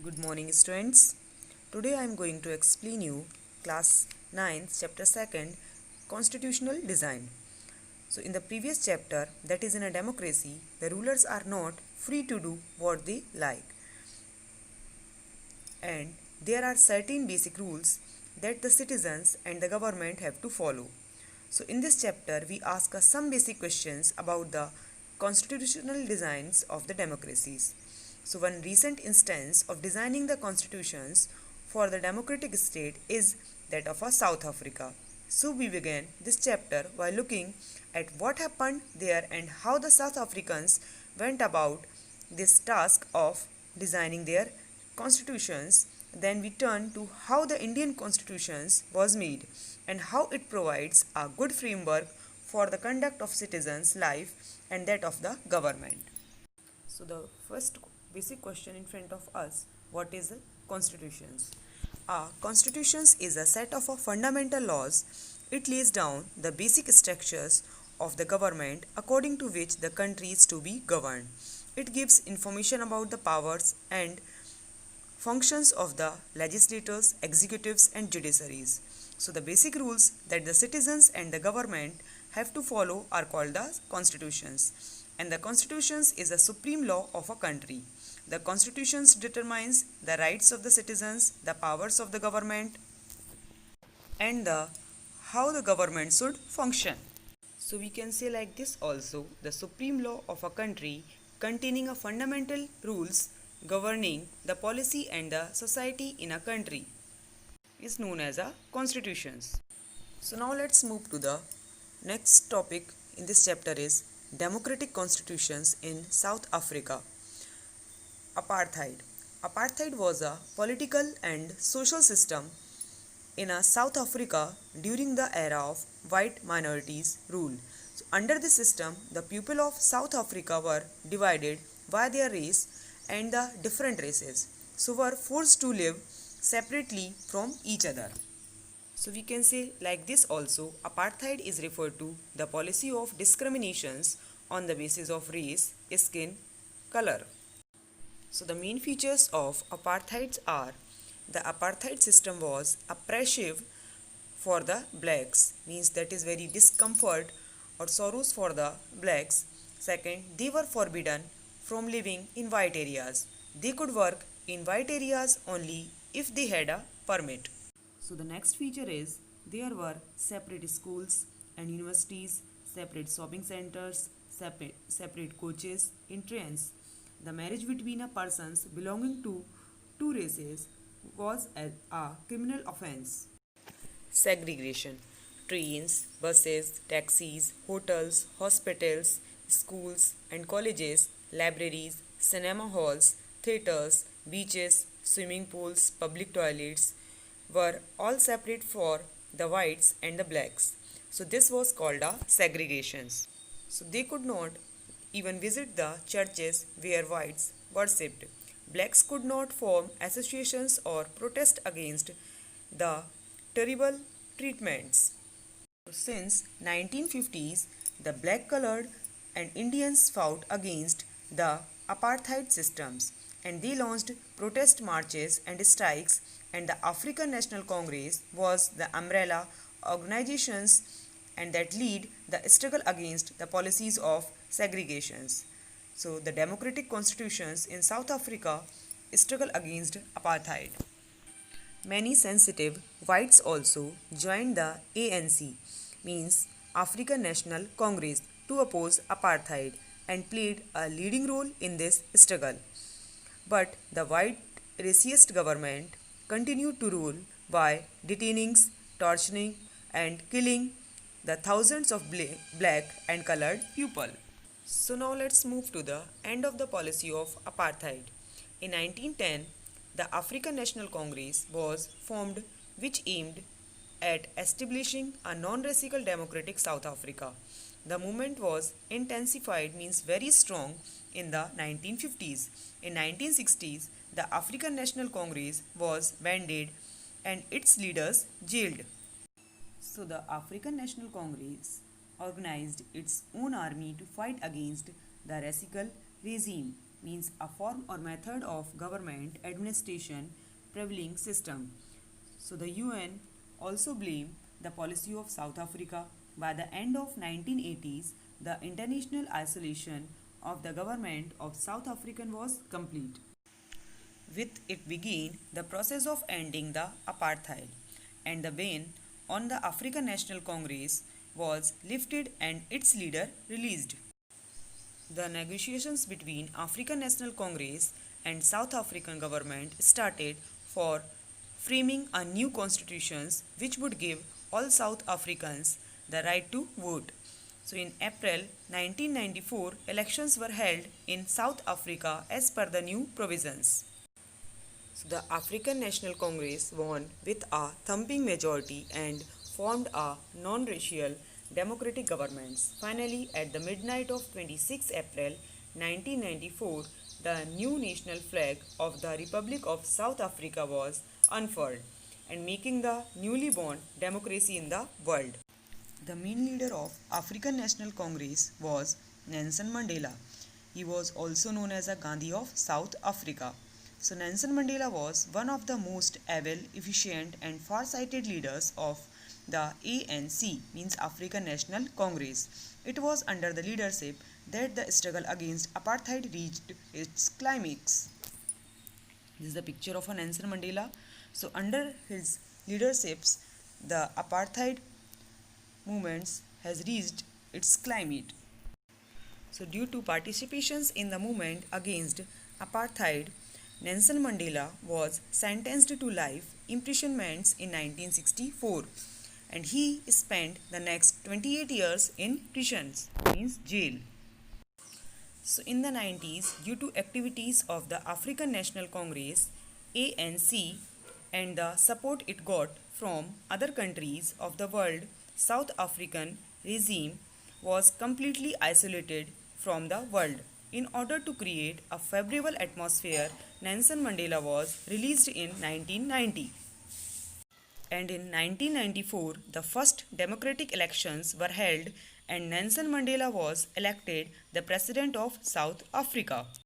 Good morning students. Today I am going to explain you class 9th chapter 2nd constitutional design. So in the previous chapter, that is, in a democracy, the rulers are not free to do what they like, and there are certain basic rules that the citizens and the government have to follow. So in this chapter we ask some basic questions about the constitutional designs of the democracies. So one recent instance of designing the constitutions for the democratic state is that of South Africa. So we begin this chapter by looking at what happened there and how the South Africans went about this task of designing their constitutions. Then we turn to how the Indian constitutions was made and how it provides a good framework for the conduct of citizens' life and that of the government. So the first basic question in front of us, what is a constitutions? Constitutions is a set of fundamental laws. It lays down the basic structures of the government according to which the country is to be governed. It gives information about the powers and functions of the legislators, executives and judiciaries. So the basic rules that the citizens and the government have to follow are called the constitutions. And the constitutions is a supreme law of a country. The constitutions determines the rights of the citizens, the powers of the government, and the how the government should function. So we can say like this also, the supreme law of a country containing a fundamental rules governing the policy and the society in a country is known as a constitutions. So now let's move to the next topic in this chapter is democratic constitutions in South Africa. Apartheid. Apartheid was a political and social system in South Africa during the era of white minorities rule. So under this system, the people of South Africa were divided by their race and the different races, so were forced to live separately from each other. So we can say like this also, apartheid is referred to the policy of discriminations on the basis of race, skin, color. So the main features of apartheid are the apartheid system was oppressive for the blacks, means that is very discomfort or sorrows for the blacks. Second, they were forbidden from living in white areas. They could work in white areas only if they had a permit. So the next feature is there were separate schools and universities, separate shopping centers, separate coaches in trains. The marriage between a persons belonging to two races was a criminal offense. Segregation. Trains, buses, taxis, hotels, hospitals, schools and colleges, libraries, cinema halls, theatres, beaches, swimming pools, public toilets were all separate for the whites and the blacks. So this was called a segregations. So they could not even visit the churches where whites worshipped. Blacks could not form associations or protest against the terrible treatments. Since 1950s, the black colored and Indians fought against the apartheid systems and they launched protest marches and strikes, and the African National Congress was the umbrella organizations and that lead the struggle against the policies of segregations. So the democratic constitutions in South Africa struggle against apartheid. Many sensitive whites also joined the ANC, means African National Congress, to oppose apartheid and played a leading role in this struggle. But the white racist government continued to rule by detaining, torturing and killing the thousands of black and colored people. So now let's move to the end of the policy of apartheid. In 1910, the African National Congress was formed, which aimed at establishing a non-racial democratic South Africa. The movement was intensified, means very strong, in the 1950s. In 1960s, the African National Congress was banded and its leaders jailed. So the African National Congress organized its own army to fight against the racial regime. means a form or method of government administration prevailing system. So the UN also blamed the policy of South Africa. By the end of 1980s, the international isolation of the government of South Africa was complete. With it began the process of ending the apartheid, and the ban on the African National Congress was lifted and its leader released. The negotiations between African National Congress and South African government started for framing a new constitution which would give all South Africans the right to vote. So in April 1994, elections were held in South Africa as per the new provisions. So the African National Congress won with a thumping majority and formed a non-racial democratic government. Finally, at the midnight of 26 April 1994, the new national flag of the Republic of South Africa was unfurled and making the newly born democracy in the world. The main leader of African National Congress was Nelson Mandela. He was also known as a Gandhi of South Africa. So Nelson Mandela was one of the most able, efficient and far-sighted leaders of the ANC, means African National Congress. It was under the leadership that the struggle against apartheid reached its climax. This is the picture of a Nelson Mandela. So under his leaderships, the apartheid movements has reached its climate. So due to participations in the movement against apartheid, Nelson Mandela was sentenced to life imprisonments in 1964 and he spent the next 28 years in prisons, means jail. So in the 90s, due to activities of the African National Congress, ANC, and the support it got from other countries of the world, South African regime was completely isolated from the world. In order to create a favorable atmosphere, Nelson Mandela was released in 1990. And in 1994, the first democratic elections were held and Nelson Mandela was elected the President of South Africa.